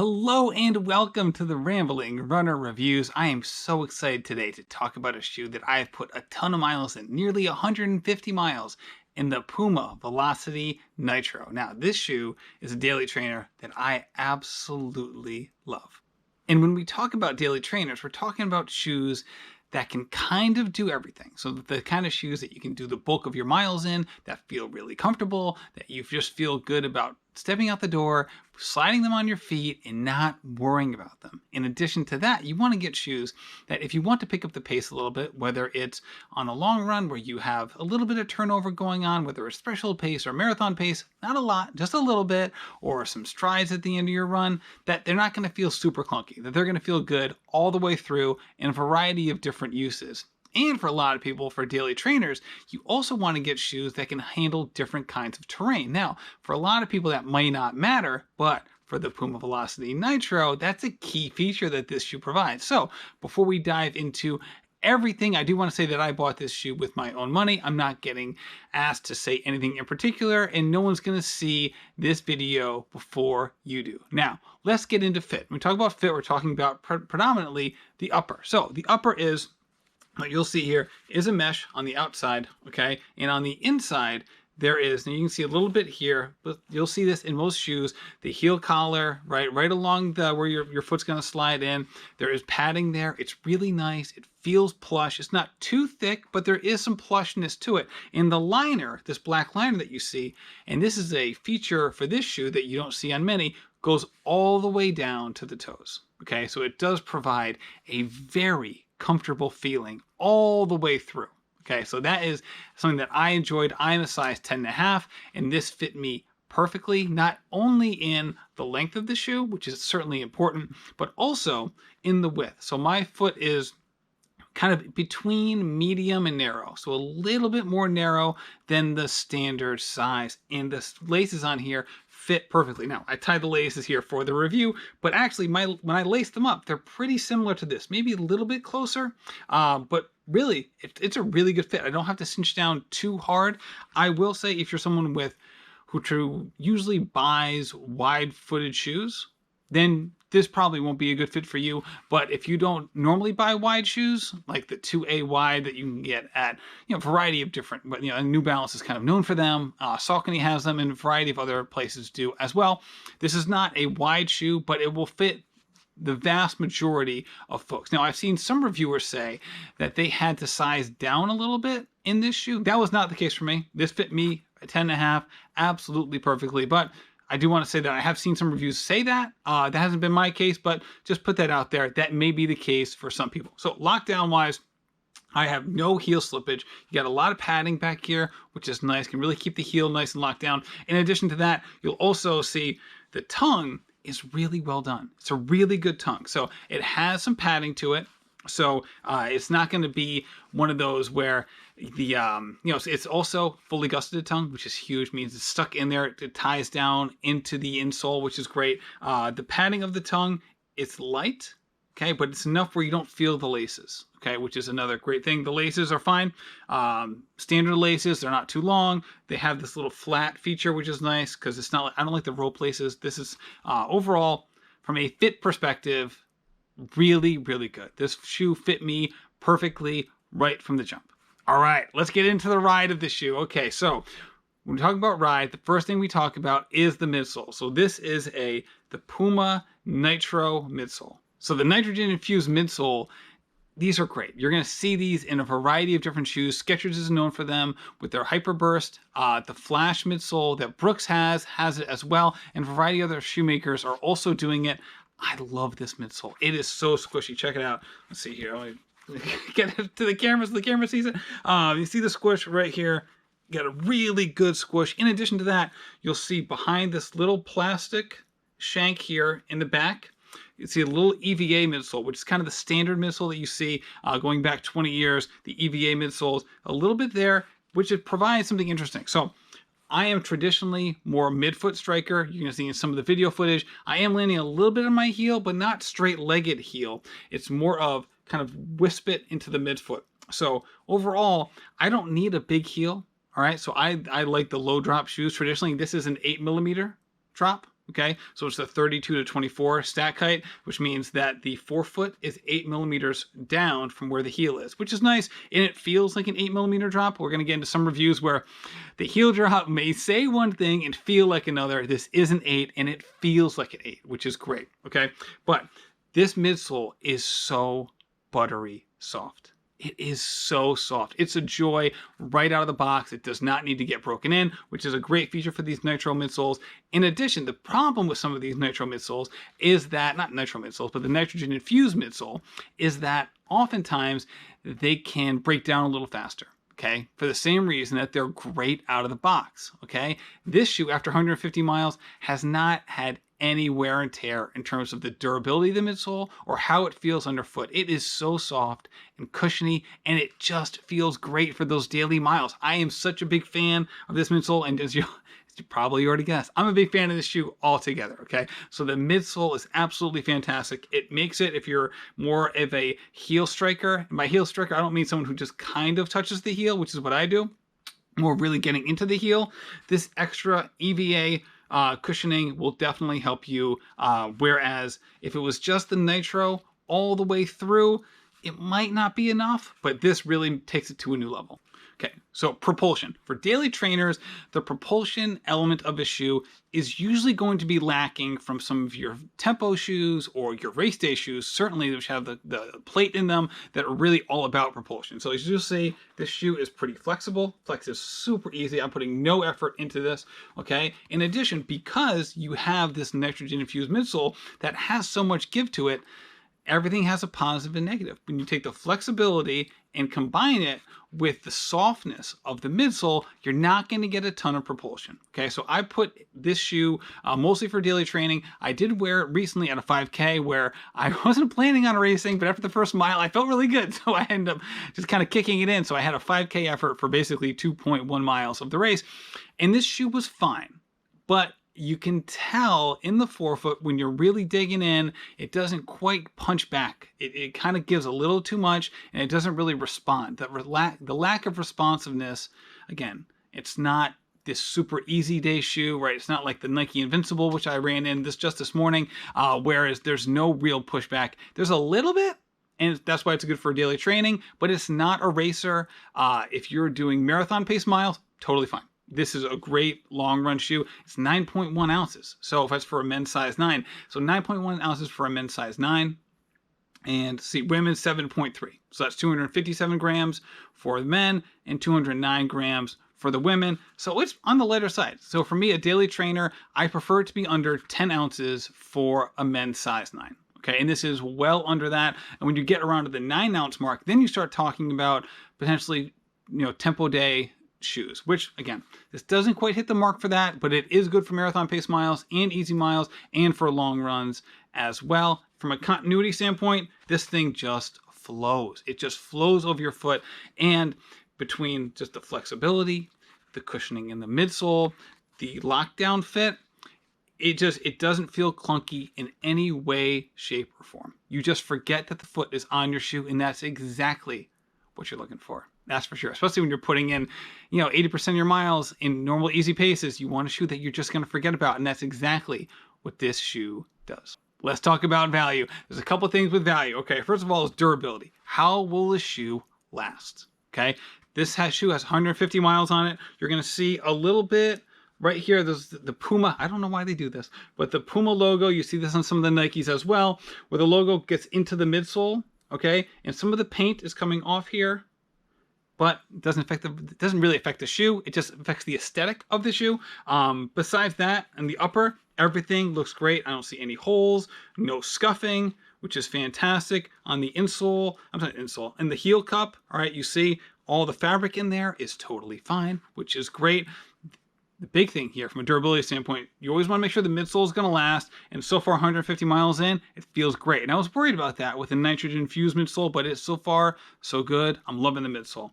Hello and welcome to the Rambling Runner Reviews. I am so excited today to talk about a shoe that I have put a ton of miles in, nearly 150 miles, in the Puma Velocity Nitro. Now, this shoe is a daily trainer that I absolutely love. And when we talk about daily trainers, we're talking about shoes that can kind of do everything. So the kind of shoes that you can do the bulk of your miles in, that feel really comfortable, that you just feel good about stepping out the door, sliding them on your feet, and not worrying about them. In addition to that, you want to get shoes that if you want to pick up the pace a little bit, whether it's on a long run where you have a little bit of turnover going on, whether it's special pace or marathon pace, not a lot, just a little bit, or some strides at the end of your run, that they're not going to feel super clunky, that they're going to feel good all the way through in a variety of different uses. And for a lot of people, for daily trainers, you also want to get shoes that can handle different kinds of terrain. Now, for a lot of people that might not matter, but for the Puma Velocity Nitro, that's a key feature that this shoe provides. So before we dive into everything, I do want to say that I bought this shoe with my own money. I'm not getting asked to say anything in particular, and no one's going to see this video before you do. Now, let's get into fit. When we talk about fit, we're talking about predominantly the upper. So the upper is, what you'll see here is a mesh on the outside, okay? And on the inside, there is, and you can see a little bit here, but you'll see this in most shoes, the heel collar, right along the where your foot's gonna slide in. There is padding there. It's really nice. It feels plush. It's not too thick, but there is some plushness to it. And the liner, this black liner that you see, and this is a feature for this shoe that you don't see on many, goes all the way down to the toes, okay? So it does provide a very comfortable feeling all the way through. Okay, so that is something that I enjoyed. I am a size 10.5, and this fit me perfectly, not only in the length of the shoe, which is certainly important, but also in the width. So my foot is kind of between medium and narrow, so a little bit more narrow than the standard size, and the laces on here fit perfectly. Now, I tied the laces here for the review, but actually when I laced them up, they're pretty similar to this, maybe a little bit closer, but really, it's a really good fit. I don't have to cinch down too hard. I will say, if you're someone who usually buys wide-footed shoes, then this probably won't be a good fit for you. But if you don't normally buy wide shoes, like the 2A wide that you can get at, a variety of different, New Balance is kind of known for them. Saucony has them, and a variety of other places do as well. This is not a wide shoe, but it will fit the vast majority of folks. Now, I've seen some reviewers say that they had to size down a little bit in this shoe. That was not the case for me. This fit me a 10.5 absolutely perfectly, but I do want to say that I have seen some reviews say that. That hasn't been my case, but just put that out there. That may be the case for some people. So lockdown-wise, I have no heel slippage. You got a lot of padding back here, which is nice. Can really keep the heel nice and locked down. In addition to that, you'll also see the tongue is really well done. It's a really good tongue. So it has some padding to it. So it's not going to be one of those where the it's also fully gusseted tongue, which is huge. Means it's stuck in there. It ties down into the insole, which is great. The padding of the tongue, it's light, okay, but it's enough where you don't feel the laces, okay, which is another great thing. The laces are fine. Standard laces, they're not too long. They have this little flat feature, which is nice because it's not. I don't like the rope laces. This is overall, from a fit perspective, really, really good. This shoe fit me perfectly right from the jump. All right, let's get into the ride of the shoe. Okay, so when we talk about ride, the first thing we talk about is the midsole. So this is the Puma Nitro midsole. So the nitrogen-infused midsole, these are great. You're going to see these in a variety of different shoes. Skechers is known for them with their Hyperburst. The Flash midsole that Brooks has it as well, and a variety of other shoemakers are also doing it. I love this midsole. It is so squishy. Check it out. Let's see here. Let me get it to the camera so the camera sees it. You see the squish right here. You got a really good squish. In addition to that, you'll see behind this little plastic shank here in the back, you see a little EVA midsole, which is kind of the standard midsole that you see going back 20 years. The EVA midsoles, a little bit there, which it provides something interesting. So I am traditionally more midfoot striker. You're gonna see in some of the video footage, I am landing a little bit on my heel, but not straight-legged heel. It's more of kind of wisp it into the midfoot. So overall, I don't need a big heel. All right, so I like the low drop shoes. Traditionally, this is an 8mm drop. Okay, so it's the 32 to 24 stack height, which means that the forefoot is 8 millimeters down from where the heel is, which is nice, and it feels like an 8 millimeter drop. We're going to get into some reviews where the heel drop may say one thing and feel like another. This is an 8, and it feels like an 8, which is great. Okay, but this midsole is so buttery soft. It is so soft. It's a joy right out of the box. It does not need to get broken in, which is a great feature for these Nitro midsoles. In addition, the problem with some of these Nitro midsoles is that, not Nitro midsoles, but the nitrogen infused midsole, is that oftentimes they can break down a little faster. Okay, for the same reason that they're great out of the box. Okay, this shoe after 150 miles has not had any wear and tear in terms of the durability of the midsole or how it feels underfoot. It is so soft and cushiony, and it just feels great for those daily miles. I am such a big fan of this midsole, and as you probably already guessed, I'm a big fan of this shoe altogether, okay? So the midsole is absolutely fantastic. It makes it, if you're more of a heel striker, and by heel striker, I don't mean someone who just kind of touches the heel, which is what I do, more really getting into the heel. This extra EVA cushioning will definitely help you, whereas if it was just the Nitro all the way through, it might not be enough, but this really takes it to a new level. Okay, so propulsion. For daily trainers, the propulsion element of a shoe is usually going to be lacking from some of your tempo shoes or your race day shoes, certainly which have the plate in them that are really all about propulsion. So as you'll see, this shoe is pretty flexible. Flex is super easy. I'm putting no effort into this, okay? In addition, because you have this nitrogen infused midsole that has so much give to it, everything has a positive and negative. When you take the flexibility and combine it with the softness of the midsole, you're not going to get a ton of propulsion. Okay, so I put this shoe mostly for daily training. I did wear it recently at a 5K where I wasn't planning on racing, but after the first mile, I felt really good. So I ended up just kind of kicking it in. So I had a 5K effort for basically 2.1 miles of the race. And this shoe was fine, but you can tell in the forefoot when you're really digging in, it doesn't quite punch back. It kind of gives a little too much, and it doesn't really respond. The lack of responsiveness, again, it's not this super easy day shoe, right? It's not like the Nike Invincible, which I ran in just this morning, whereas there's no real pushback. There's a little bit, and that's why it's good for daily training, but it's not a racer. If you're doing marathon pace miles, totally fine. This is a great long run shoe. It's 9.1 ounces. So if that's for a men's size 9, so 9.1 ounces for a men's size 9. And see, women's 7.3. So that's 257 grams for the men and 209 grams for the women. So it's on the lighter side. So for me, a daily trainer, I prefer it to be under 10 ounces for a men's size 9. Okay, and this is well under that. And when you get around to the 9 ounce mark, then you start talking about potentially, tempo day shoes, which again, this doesn't quite hit the mark for that, but it is good for marathon pace miles and easy miles and for long runs as well. From a continuity standpoint, this thing just flows. It just flows over your foot, and between just the flexibility, the cushioning in the midsole, the lockdown fit, it doesn't feel clunky in any way, shape, or form. You just forget that the foot is on your shoe, and that's exactly what you're looking for. That's for sure. Especially when you're putting in, 80% of your miles in normal easy paces, you want a shoe that you're just going to forget about. And that's exactly what this shoe does. Let's talk about value. There's a couple things with value. Okay, first of all is durability. How will the shoe last? Okay, this shoe has 150 miles on it. You're going to see a little bit right here. There's the Puma. I don't know why they do this, but the Puma logo, you see this on some of the Nikes as well, where the logo gets into the midsole. Okay, and some of the paint is coming off here, but it doesn't really affect the shoe. It just affects the aesthetic of the shoe. Besides that, in the upper, everything looks great. I don't see any holes, no scuffing, which is fantastic. On the insole, in the heel cup, all right, you see all the fabric in there is totally fine, which is great. The big thing here from a durability standpoint, you always want to make sure the midsole is going to last, and so far 150 miles in, it feels great. And I was worried about that with a nitrogen infused midsole, but it's so far so good. I'm loving the midsole.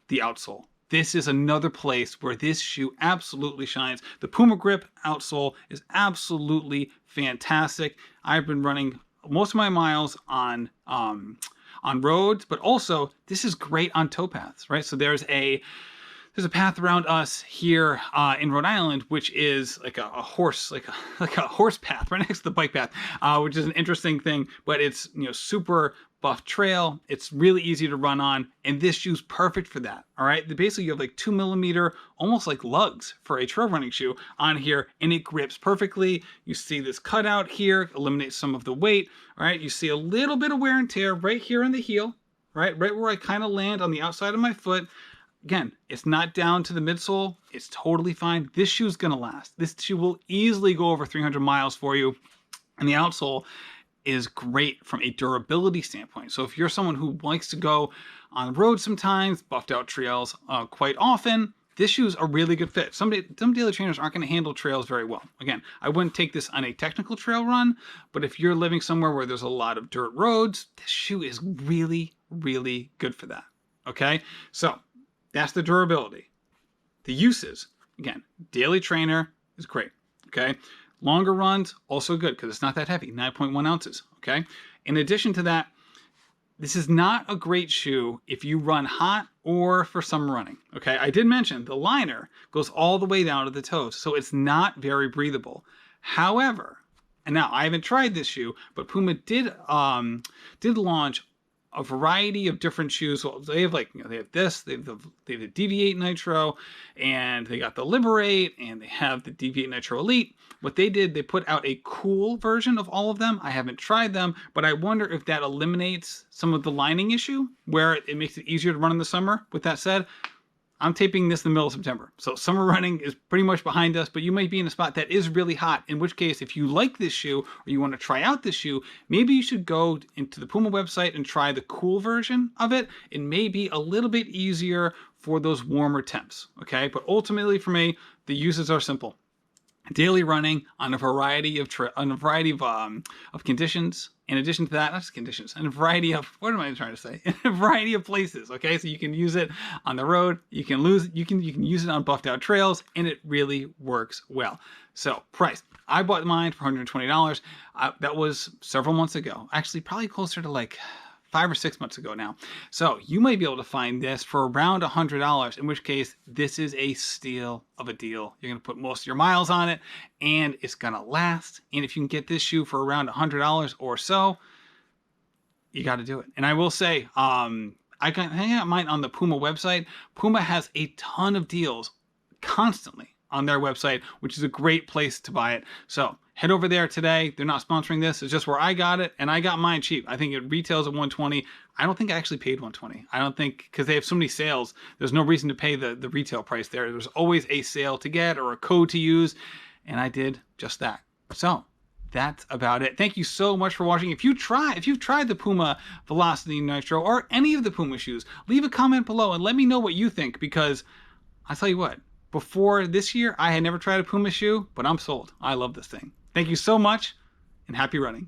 The outsole. This is another place where this shoe absolutely shines. The Puma Grip outsole is absolutely fantastic. I've been running most of my miles on roads, but also this is great on towpaths, right? So there's there's a path around us here in Rhode Island, which is like a horse, like a horse path right next to the bike path, which is an interesting thing. But it's super buff trail. It's really easy to run on, and this shoe's perfect for that. All right, basically you have like 2mm, almost like lugs for a trail running shoe on here, and it grips perfectly. You see this cutout here, eliminates some of the weight. All right, you see a little bit of wear and tear right here on the heel, right where I kind of land on the outside of my foot. Again, it's not down to the midsole. It's totally fine. This shoe's gonna last. This shoe will easily go over 300 miles for you. And the outsole is great from a durability standpoint. So if you're someone who likes to go on the road sometimes, buffed out trails quite often, this shoe's a really good fit. Some daily trainers aren't gonna handle trails very well. Again, I wouldn't take this on a technical trail run, but if you're living somewhere where there's a lot of dirt roads, this shoe is really, really good for that, okay? So, that's the durability. The uses, again, daily trainer is great, okay? Longer runs, also good because it's not that heavy, 9.1 ounces, okay? In addition to that, this is not a great shoe if you run hot or for some running, okay? I did mention the liner goes all the way down to the toes, so it's not very breathable. However, and now I haven't tried this shoe, but Puma did launch a variety of different shoes. So they have they have this, they have the Deviate Nitro, and they got the Liberate, and they have the Deviate Nitro Elite. What they did, they put out a cool version of all of them. I haven't tried them, but I wonder if that eliminates some of the lining issue, where it makes it easier to run in the summer. With that said, I'm taping this in the middle of September, so summer running is pretty much behind us, but you might be in a spot that is really hot, in which case, if you like this shoe or you want to try out this shoe, maybe you should go into the Puma website and try the cool version of it. It may be a little bit easier for those warmer temps, okay? But ultimately for me, the uses are simple. Daily running on a variety of conditions. In addition to that, not just conditions, and a variety of, what am I trying to say? A variety of places, okay? So you can use it on the road, you can use it on buffed out trails, and it really works well. So, price. I bought mine for $120. That was several months ago. Actually, probably closer to like 5 or 6 months ago now. So you might be able to find this for around $100, in which case this is a steal of a deal. You're gonna put most of your miles on it and it's gonna last. And if you can get this shoe for around $100 or so, you gotta do it. And I will say, I can hang out mine on the Puma website. Puma has a ton of deals constantly on their website, which is a great place to buy it. So head over there today. They're not sponsoring this. It's just where I got it, and I got mine cheap. I think it retails at $120. I don't think I actually paid $120. I don't think, because they have so many sales, there's no reason to pay the retail price there. There's always a sale to get or a code to use, and I did just that. So that's about it. Thank you so much for watching. If you've tried the Puma Velocity Nitro or any of the Puma shoes, leave a comment below and let me know what you think, because I'll tell you what, before this year, I had never tried a Puma shoe, but I'm sold. I love this thing. Thank you so much, and happy running.